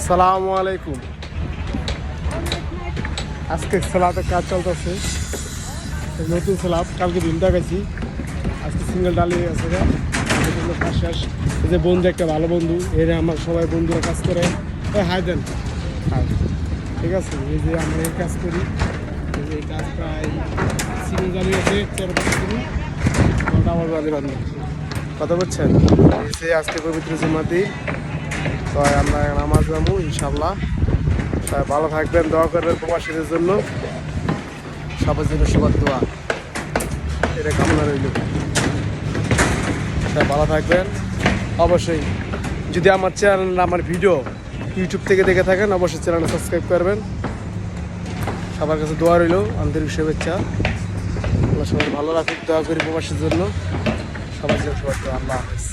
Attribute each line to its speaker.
Speaker 1: আসসালামু আলাইকুম। আজকে স্ল্যাবের কাজ চলতেছে, নতুন স্ল্যাব কালকে দিনটা গেছি, আজকে সিঙ্গেল ডালি আছে। কাজ শেষ। এই যে বন্ধু, একটা ভালো বন্ধু, এরা আমার সবাই বন্ধুরা কাজ করে। হাই দেন, হাই। ঠিক আছে, এই যে আমরা এই কাজ করি, এই কাজ প্রায় সিঙ্গেল ডালি আছে 4-5 দিন আমার বাদে বান্ধব কথা বলছেন। এসে আজকে পবিত্র জুমাতি, তো আমরা নামাজ যাবো ইনশাল্লাহ। তাই ভালো থাকবেন, দোয়া করবেন প্রবাসীদের জন্য, সবার জন্য সবার দোয়া এটা কামনা রইল। তাই ভালো থাকবেন। অবশ্যই যদি আমার চ্যানেল, আমার ভিডিও ইউটিউব থেকে দেখে থাকেন, অবশ্যই চ্যানেলটা সাবস্ক্রাইব করবেন। সবার কাছে দোয়া রইল, আন্তরিক শুভেচ্ছা। আল্লাহ সবাই ভালো রাখুক, দোয়া করি প্রবাসীর জন্য, সবার জন্য সবার দোয়া। আল্লাহ হাফেজ।